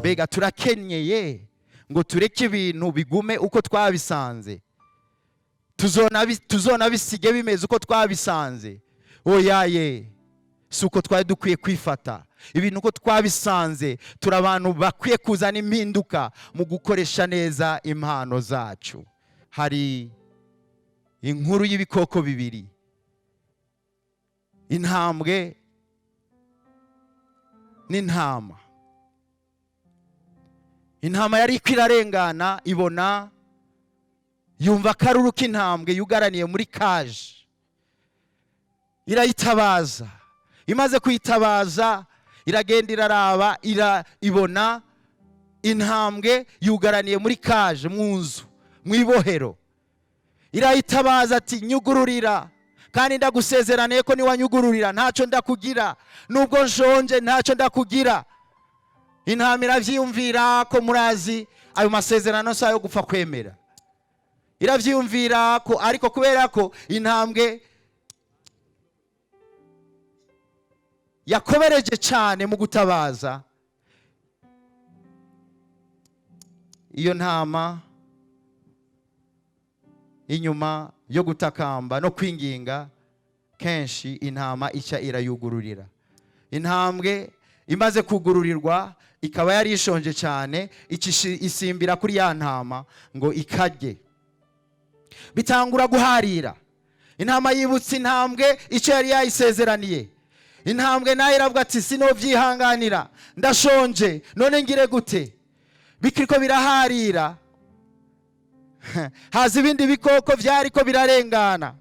Mbega turakenyeye ngo tureke ibintu bigume uko twabisanze, tuzona bisige bimeze uko twabisanze? Oyaye, si uko twari dukwiye kwifata. Ibintu uko twabisanze, turi abantu bakwiye kuzana impinduka mu gukoresha neza impano zacu. Hari inkuru y'ibikoko bibiri, intambwe n'intama. Intama yari kwirarengana, ibona yumva akaruru k'intambwe yugaraniye muri kaje, irayitabaza. Imaze kuyitabaza, iragenda iraraba, ibona intambwe yugaraniye muri kaje, mu nzu, mu ibohero. Irayitabaza ati nyugururira, kandi ndagusezeraniye ko niwanyugururira ntacyo ndakugira, nubwo nshonje ntacyo ndakugira. Intama iravyiyumvira ko, murazi ayo masezerano sayo gupfa kwemera. Iravyiyumvira ko, ariko kubera ko intambwe yakobereje cyane mu gutabaza, iyo ntama inyuma yo gutakamba no kwinginga kenshi, intama ica irayugururira. Intambwe imaze kugururirwa, ikaba yari ishonje cyane, isimbira kuri ya ntama ngo ikarye. Bitangura guharira. Intama yibutse intambwe icyo yari yayisezeraniye. Intambwe nayo iravuga ati sinovyihanganira, ndashonje, none ngire gute? Bikiriko biraharira, haza ibindi bikoko vyariko birarengana.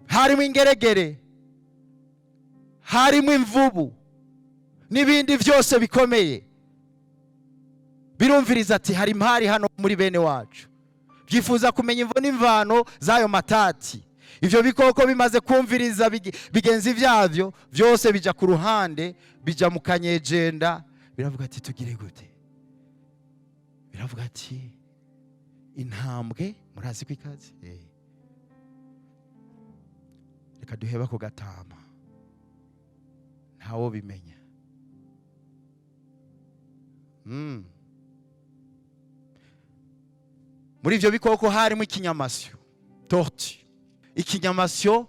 Harimo ingeregere, harimo imvubu, n'ibindi byose bikomeye. Birumviriza ati hari impari hano muri bene wacu, byifuza kumenya imvo n'imvano z'ayo matati. Ivyo bikoko bimaze kumviriza bigenzi vyavyo, byose bija ku ruhande, bija mu kanyejenda. Biravuga ati tugire gute? Biravuga ati intambwe, murazi ko ikaze, reka duheba ku gatama, ntawo bimenya. Muri ivyo bikoko harimo ikinyamasyo, tortue. Ikinyamasyo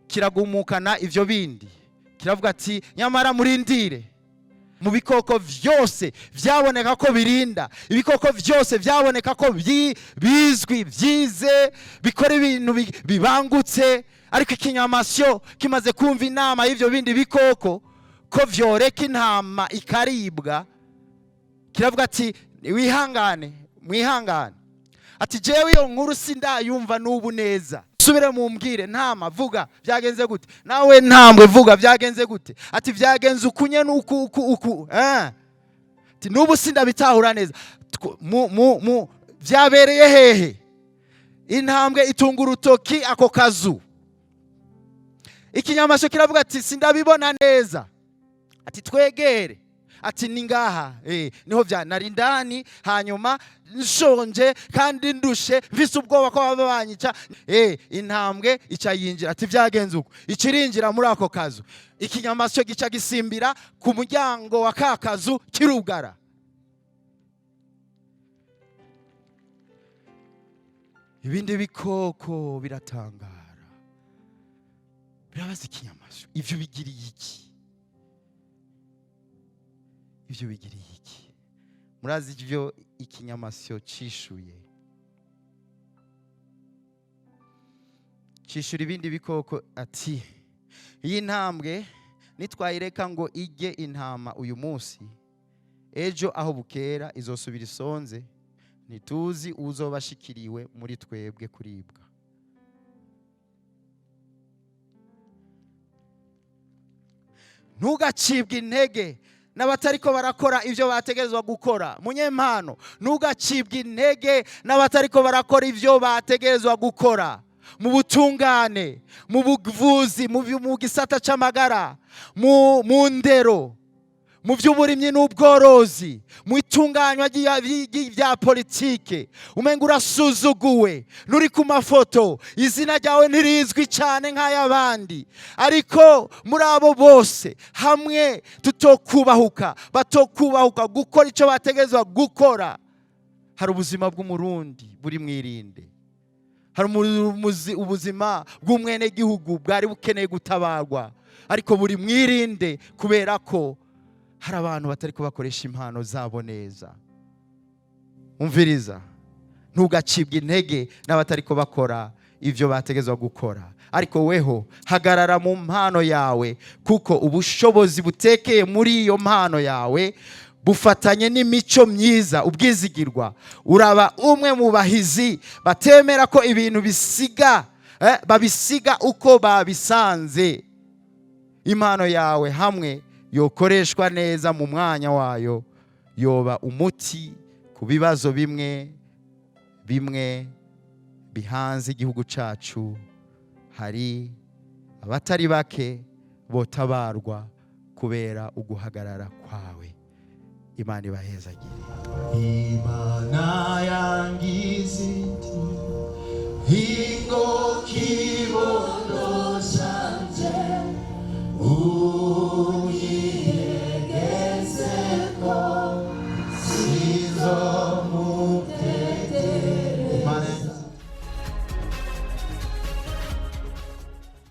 kiragumukana ivyo bindi, kiravuga ati nyamara murindire. Mu bikoko vyose vyaboneka ko birinda, ibikoko vyose vyaboneka ko bizwi, vyize, bikora ibintu bibangutse. Ariko ikinyamasyo kimaze kumva inama y'ivyo bindi bikoko ko vyoreka intama ikaribwa, kiravuga ati wihangane, mwihangane. Ati jewe iyo nkuru sindayumva n'ubu neza, subire mumbwire ntama, vuga byagenze gute? Nawe ntambwe, vuga byagenze gute? Ati byagenze ukunye n'uku. Ati n'ubu sindabitahura neza, vyabereye hehe? Intambwe itunga urutoki ako kazu. Ikinyamasyo kiravuga ati sindabibona neza. Ati twegere. Ati ningaha, niho nari ndani, hanyuma nshonje kandi ndushe, mfise ubwoba ko baba banyica. Intambwe ica yinjira. Ati vyagenze uko, ikirinjira muri ako kazu. Ikinyamasyo gica gisimbira ku muryango wa ka kazu, kirugara. Ibindi bikoko biratangara, birabaza ikinyamasyo, ivyo bigiriye iki? Ivyo bigiriye iki? Murazi ivyo ikinyamasyo cishuye? Cishura ibindi bikoko ati iyi ntambwe nitwayireka ngo ijye intama uyu munsi, ejo aho bukera izosubira isonze, ntituzi uzobashikiriwe muri twebwe kuribwa. Ntugacibwe intege n'abatariko barakora ivyo bategerezwa gukora. Munyempano, ntugacibwe intege n'abatariko barakora ivyo bategerezwa gukora. Mu butungane, mu buvuzi, mu gisata c'amagara, mu ndero, mu by'uburimyi n'ubworozi, mu itunganywa rya politike, umenga urasuzuguwe, nuri ku mafoto, izina ryawe ntirizwi cyane nk'ay'abandi. Ariko muri abo bose hamwe tutokubahuka, batokubahuka gukora icyo bategerezwa gukora, hari ubuzima bw'umurundi buri mwirinde. Hari ubuzima bw'umwenegihugu bwari bukeneye gutabarwa, ariko buri mwirinde, kubera ko hari abantu batari kubakoresha impano zabo neza. Umviriza, ntugacibwe intege n'abatari kubakora ibyo bategezwa gukora, ariko weho hagarara mu mpano yawe, kuko ubushobozi butekeye muri iyo mpano yawe bufatanye n'imico myiza, ubwizigirwa. Uraba umwe mu bahizi batemera ko ibintu babisiga uko babisanze. Impano yawe hamwe yokoreshwa neza mu mwanya wayo, yoba umuti ku bibazo bimwe bihanze igihugu cyacu. Hari abatari bake botabarwa kubera uguhagarara kwawe. Imana ibahezagire. Imana yangize iti hingo kibo